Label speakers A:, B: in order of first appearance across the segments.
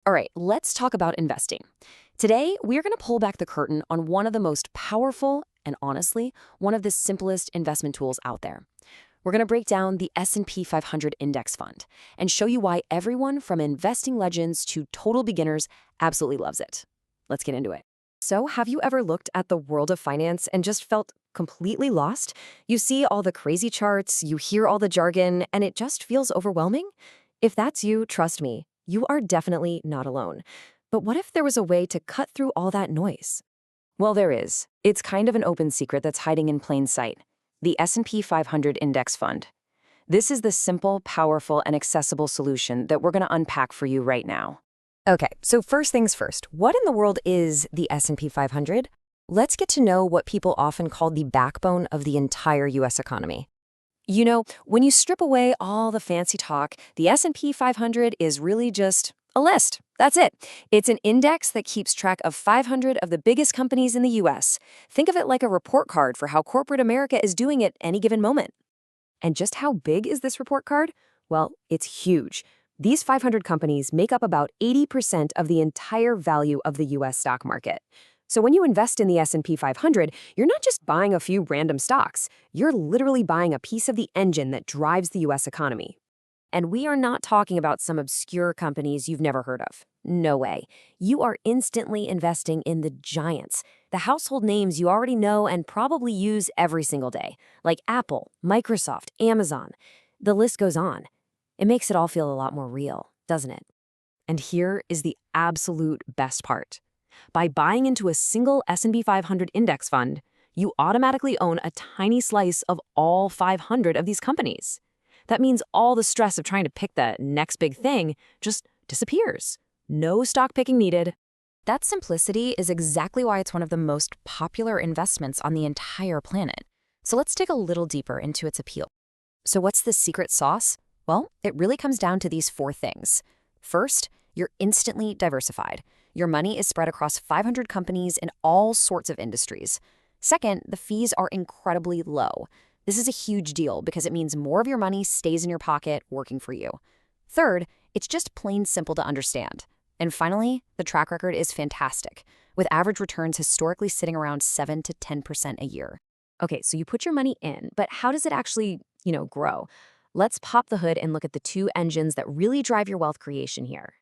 A: All right, let's talk about investing. Today, we're going to pull back the curtain on one of the most powerful and honestly, one of the simplest investment tools out there. We're going to break down the S&P 500 index fund and show you why everyone from investing legends to total beginners absolutely loves it. Let's get into it. So, have you ever looked at the world of finance and just felt completely lost? You see all the crazy charts, you hear all the jargon, and it just feels overwhelming? If that's you, trust me, you are definitely not alone. But what if there was a way to cut through all that noise? Well, there is. It's kind of an open secret that's hiding in plain sight. The S&P 500 Index Fund. This is the simple, powerful, and accessible solution that we're going to unpack for you right now. Okay, so first things first, what in the world is the S&P 500? Let's get to know what people often call the backbone of the entire U.S. economy. You know, when you strip away all the fancy talk, the S&P 500 is really just a list. That's it. It's an index that keeps track of 500 of the biggest companies in the U.S. Think of it like a report card for how corporate America is doing at any given moment. And just how big is this report card? Well, it's huge. These 500 companies make up about 80% of the entire value of the U.S. stock market. So when you invest in the S&P 500, you're not just buying a few random stocks. You're literally buying a piece of the engine that drives the U.S. economy. And we are not talking about some obscure companies you've never heard of. No way. You are instantly investing in the giants, the household names you already know and probably use every single day, like Apple, Microsoft, Amazon. The list goes on. It makes it all feel a lot more real, doesn't it? And here is the absolute best part. By buying into a single S&P 500 index fund, you automatically own a tiny slice of all 500 of these companies. That means all the stress of trying to pick the next big thing just disappears. No stock picking needed. That simplicity is exactly why it's one of the most popular investments on the entire planet. So let's dig a little deeper into its appeal. So what's the secret sauce? Well, it really comes down to these four things. First, you're instantly diversified. Your money is spread across 500 companies in all sorts of industries. Second, the fees are incredibly low. This is a huge deal because it means more of your money stays in your pocket working for you. Third, it's just plain simple to understand. And finally, the track record is fantastic, with average returns historically sitting around 7 to 10% a year. Okay, so you put your money in, but how does it actually, grow? Let's pop the hood and look at the two engines that really drive your wealth creation here.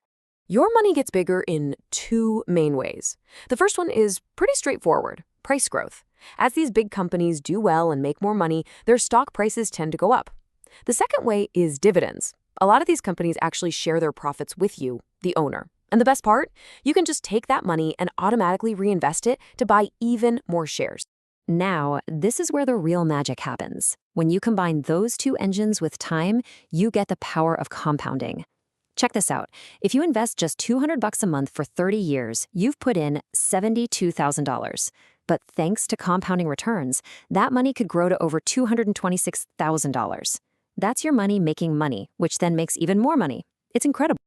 A: Your money gets bigger in two main ways. The first one is pretty straightforward, price growth. As these big companies do well and make more money, their stock prices tend to go up. The second way is dividends. A lot of these companies actually share their profits with you, the owner. And the best part? You can just take that money and automatically reinvest it to buy even more shares. Now, this is where the real magic happens. When you combine those two engines with time, you get the power of compounding. Check this out. If you invest just $200 a month for 30 years, you've put in $72,000. But thanks to compounding returns, that money could grow to over $226,000. That's your money making money, which then makes even more money. It's incredible.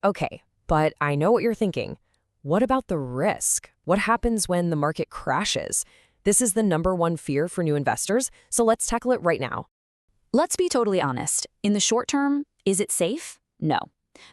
A: Okay, but I know what you're thinking. What about the risk? What happens when the market crashes? This is the #1 fear for new investors, so let's tackle it right now. Let's be totally honest. In the short term, is it safe? No.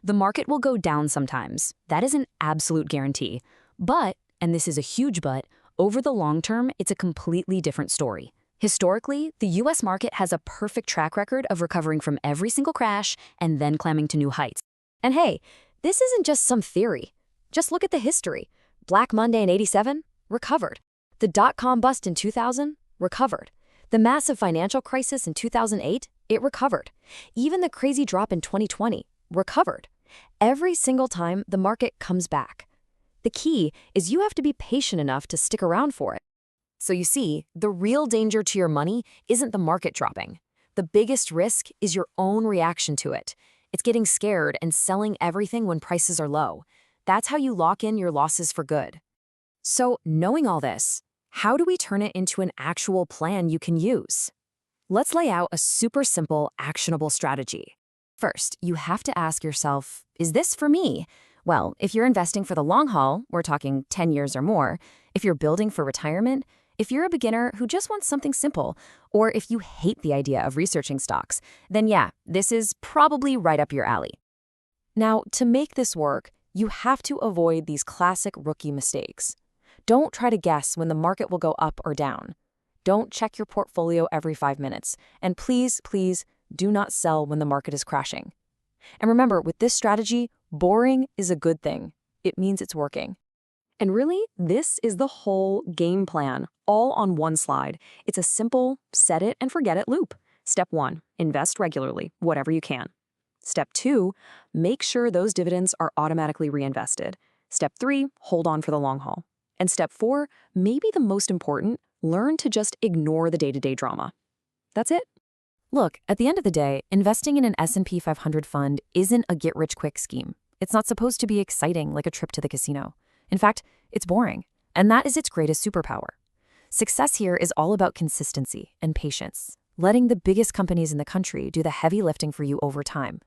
A: The market will go down sometimes. That is an absolute guarantee. But, and this is a huge but, over the long term, it's a completely different story. Historically, the U.S. market has a perfect track record of recovering from every single crash and then climbing to new heights. And hey, this isn't just some theory. Just look at the history. Black Monday in '87, recovered. The dot-com bust in 2000, recovered. The massive financial crisis in 2008, it recovered. Even the crazy drop in 2020, recovered. Every single time, the market comes back. The key is you have to be patient enough to stick around for it. So you see, the real danger to your money isn't the market dropping. The biggest risk is your own reaction to it. It's getting scared and selling everything when prices are low. That's how you lock in your losses for good. So, knowing all this, how do we turn it into an actual plan you can use? Let's lay out a super simple, actionable strategy. First, you have to ask yourself, is this for me? Well, if you're investing for the long haul, we're talking 10 years or more, if you're building for retirement, if you're a beginner who just wants something simple, or if you hate the idea of researching stocks, then yeah, this is probably right up your alley. Now, to make this work, You have to avoid these classic rookie mistakes. Don't try to guess when the market will go up or down. Don't check your portfolio every 5 minutes. And please, please, do not sell when the market is crashing. And remember, with this strategy, boring is a good thing. It means it's working. And really, this is the whole game plan, all on one slide. It's a simple set it and forget it loop. Step 1, invest regularly, whatever you can. Step 2, make sure those dividends are automatically reinvested. Step 3, hold on for the long haul. And step 4, maybe the most important, learn to just ignore the day-to-day drama. That's it. Look, at the end of the day, investing in an S&P 500 fund isn't a get-rich-quick scheme. It's not supposed to be exciting like a trip to the casino. In fact, it's boring, and that is its greatest superpower. Success here is all about consistency and patience, letting the biggest companies in the country do the heavy lifting for you over time.